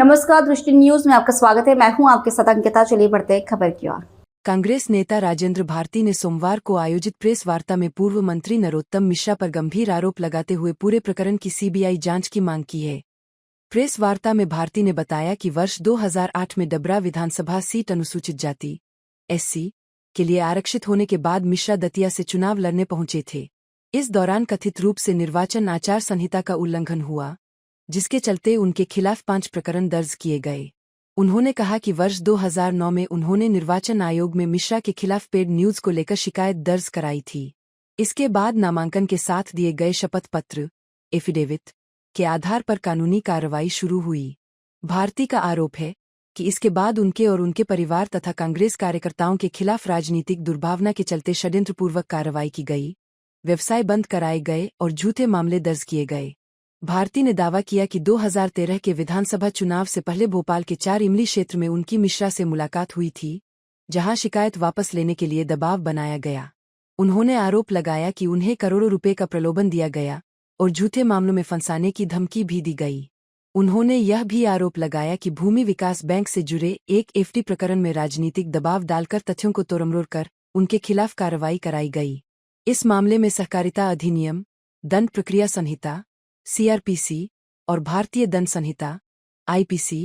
नमस्कार, दृष्टि न्यूज में आपका स्वागत है। मैं हूं आपके साथ अंकिता। चलिए बढ़ते हैं खबर की ओर। कांग्रेस नेता राजेंद्र भारती ने सोमवार को आयोजित प्रेस वार्ता में पूर्व मंत्री नरोत्तम मिश्रा पर गंभीर आरोप लगाते हुए पूरे प्रकरण की सीबीआई जांच की मांग की है। प्रेस वार्ता में भारती ने बताया कि वर्ष 2008 में डबरा विधानसभा सीट अनुसूचित जाति (SC) के लिए आरक्षित होने के बाद मिश्रा दतिया से चुनाव लड़ने पहुंचे थे। इस दौरान कथित रूप से निर्वाचन आचार संहिता का उल्लंघन हुआ, जिसके चलते उनके खिलाफ 5 प्रकरण दर्ज किए गए। उन्होंने कहा कि वर्ष 2009 में उन्होंने निर्वाचन आयोग में मिश्रा के खिलाफ पेड न्यूज को लेकर शिकायत दर्ज कराई थी। इसके बाद नामांकन के साथ दिए गए शपथ पत्र एफिडेविट के आधार पर कानूनी कार्रवाई शुरू हुई। भारती का आरोप है कि इसके बाद उनके और उनके परिवार तथा कांग्रेस कार्यकर्ताओं के खिलाफ राजनीतिक दुर्भावना के चलते षड्यंत्रपूर्वक कार्रवाई की गई, व्यवसाय बंद कराए गए और झूठे मामले दर्ज किए गए। भारती ने दावा किया कि 2013 के विधानसभा चुनाव से पहले भोपाल के 4 इमली क्षेत्र में उनकी मिश्रा से मुलाकात हुई थी, जहां शिकायत वापस लेने के लिए दबाव बनाया गया। उन्होंने आरोप लगाया कि उन्हें करोड़ों रुपए का प्रलोभन दिया गया और झूठे मामलों में फंसाने की धमकी भी दी गई। उन्होंने यह भी आरोप लगाया कि भूमि विकास बैंक से जुड़े एक एफडी प्रकरण में राजनीतिक दबाव डालकर तथ्यों को तोड़मरोड़ कर उनके खिलाफ कार्रवाई कराई गई। इस मामले में सहकारिता अधिनियम, दंड प्रक्रिया संहिता (CRPC) और भारतीय दंड संहिता (IPC)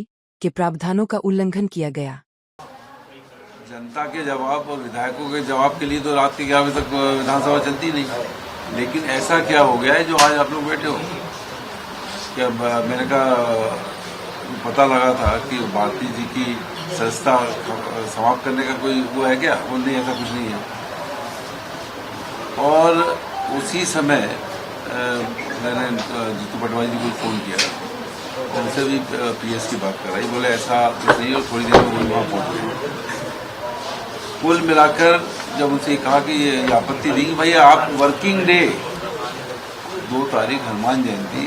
के प्रावधानों का उल्लंघन किया गया। जनता के जवाब और विधायकों के जवाब के लिए तो रात के 11 बजे तक विधानसभा चलती नहीं, लेकिन ऐसा क्या हो गया है जो आज आप लोग बैठे हो? क्या मैंने कहा पता लगा था कि भारती जी की संस्था समाप्त करने का कोई वो है क्या? वो नहीं, ऐसा कुछ नहीं है। और उसी समय मैंने जीतू पटवारी जी को फ़ोन किया, उनसे भी PS की बात कराई। बोले ऐसा कुछ नहीं, और थोड़ी देर में वो वहाँ पहुँच गए। कुल मिलाकर जब उनसे कहा कि ये आपत्ति दी, भाई आप वर्किंग डे 2 तारीख हनुमान जयंती,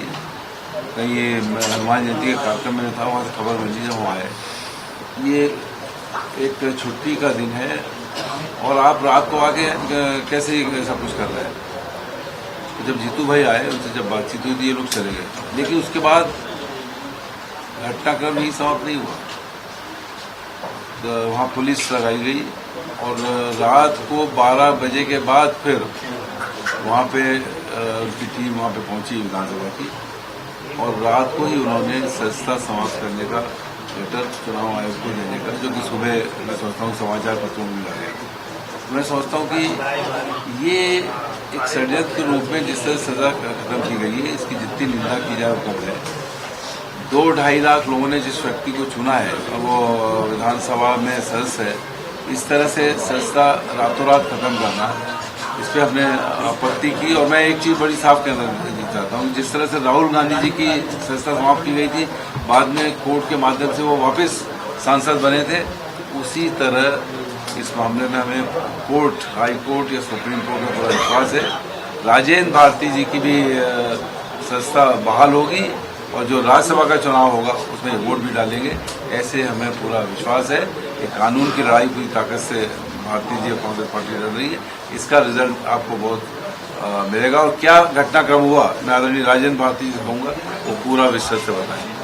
कहीं ये हनुमान जयंती के कार्यक्रम में था, वहाँ से खबर मिली जब वहाँ आए, ये एक छुट्टी का दिन है और आप रात को आके कैसे ऐसा कुछ कर रहे हैं? जब जीतू भाई आए, उनसे जब बातचीत हुई तो ये लोग चले गए, लेकिन उसके बाद घटनाक्रम ही समाप्त नहीं हुआ। तो वहाँ पुलिस लगाई गई और रात को 12 बजे के बाद फिर वहाँ पे उनकी टीम वहाँ पे पहुँची विधानसभा की, और रात को ही उन्होंने संस्था समाप्त करने का लेटर चुनाव आयोग को देने का, जो कि सुबह मैं सोचता हूँ समाचार पत्रों में मिला गया। मैं सोचता हूँ कि ये एक षड्यंत्र के रूप में जिस तरह सजा खत्म की गई है, इसकी जितनी निंदा की जाए वो कम है। 2-2.5 लाख लोगों ने जिस व्यक्ति को चुना है और वो विधानसभा में सदस्य है, इस तरह से संस्था रातों रात खत्म करना, इस पर हमने आपत्ति की। और मैं एक चीज़ बड़ी साफ कहना चाहता हूँ, जिस तरह से राहुल गांधी जी की संस्था समाप्त की गई थी, बाद में कोर्ट के माध्यम से वो वापस सांसद बने थे, उसी तरह इस मामले में हमें कोर्ट, हाई कोर्ट या सुप्रीम कोर्ट में पूरा विश्वास है। राजेंद्र भारती जी की भी संस्था बहाल होगी और जो राज्यसभा का चुनाव होगा उसमें वोट भी डालेंगे, ऐसे हमें पूरा विश्वास है कि कानून की लड़ाई पूरी ताकत से भारतीय जी और कांग्रेस पार्टी लड़ रही है। इसका रिजल्ट आपको बहुत मिलेगा। और क्या घटनाक्रम हुआ, मैं आदरणीय राजेंद्र भारती जी से कहूँगा वो पूरा विस्तार से बताएंगे।